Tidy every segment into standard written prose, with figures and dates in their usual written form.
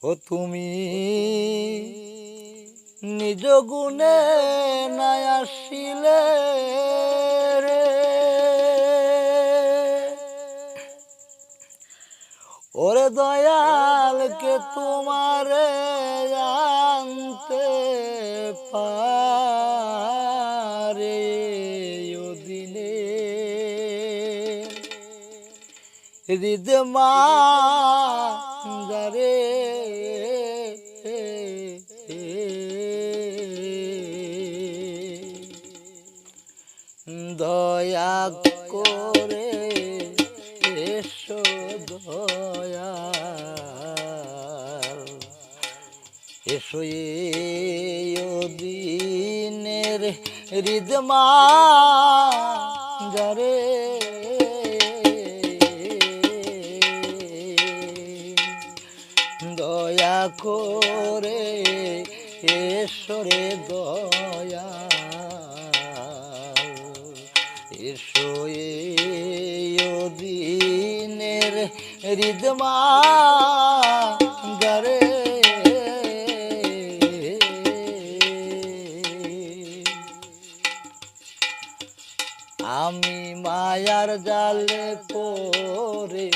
ও তুমি নিজ গুণে নাই আসিলে রে, ওরে দয়ালকে তোমারে জানতে পারে ও দিনে হৃদমা যারে দয়া করে এসো দয়াল, এসো এই দিনের হৃদমা যারে দয়া করে এসো রে দয়াল, এসো এই দিনের হৃদমা যারে আমি মায়ার জালে পড়ে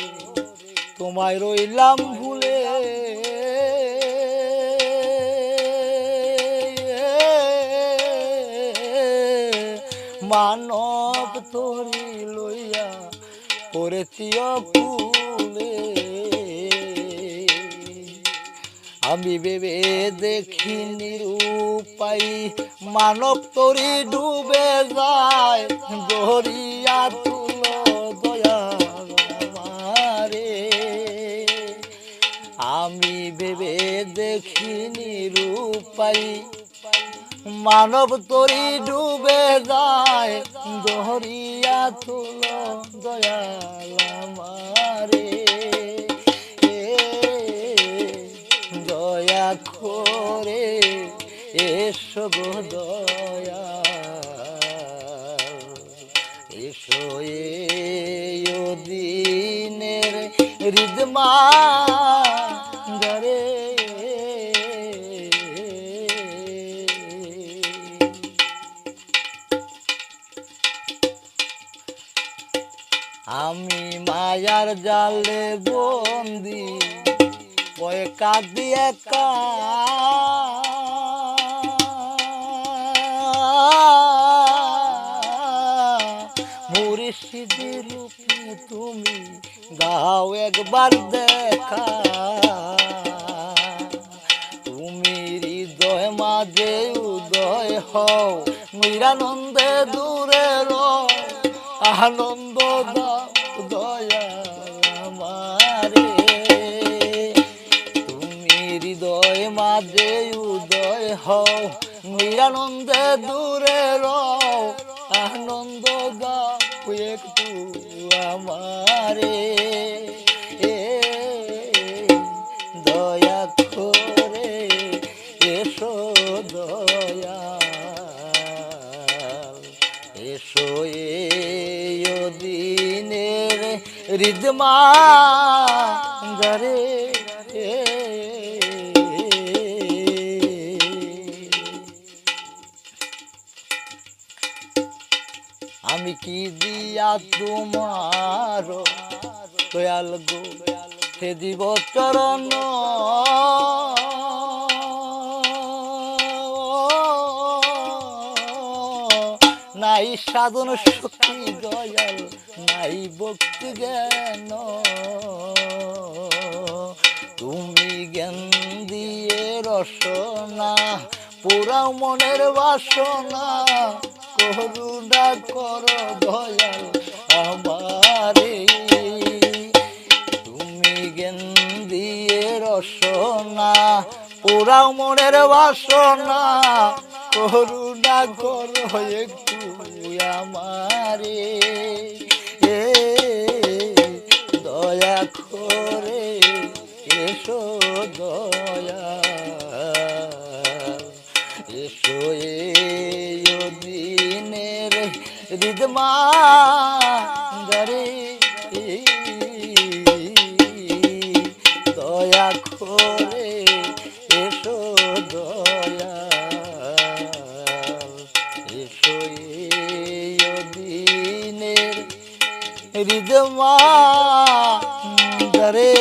তোমায় রইলাম ভুলে, মানব তোরি লইয়া পড়েছি অকুলে। আমি ভেবে দেখি নিরুপায় মানব তোরি ডুবে যায়, দরিয়া তুলো দয়াল আমারে। আমি ভেবে দেখি নিরুপায় মানব তোরি ডুবে যায়, দরিয়া তুলো দয়াল আমারে। দয়া করে এসো গো দয়াল, এসো এই দিনের হৃদমা যারে আমি মায়ার জালে বন্দি ওই কাঁদি একা, মুর্শিদের রূপে তুমি দাও একবার দেখা, তুমি হৃদয় মাঝে উদয় হও, নিরানন্দে দূরে রও, আনন্দ দাও দয়াল আমারে। তুমি হৃদয় মাঝে উদয় হও, নিরানন্দে দূরে রও, আনন্দ দাও একটু আমারে। দয়া করে এসো দয়াল, এসো এই দিনের হৃদমা যারে। আমি কি দিয়া তোমার দয়াল গো সে দিব চরণ, নাই সাধন শক্তি দয়াল, নাই ভক্তি জ্ঞান, তুমি জ্ঞান দিয়ে রসনা পুরাও মনের বাসনা, করুণা করো দয়াল আমারে। তুমি জ্ঞান দিয়ে রসনা পুরাও মনের বাসনা, করুণা করো একটু আমারে। দয়া করে এসো দয়াল, এসো এই দিনের হৃদমা যারে। দয়া করে রিদমা দরে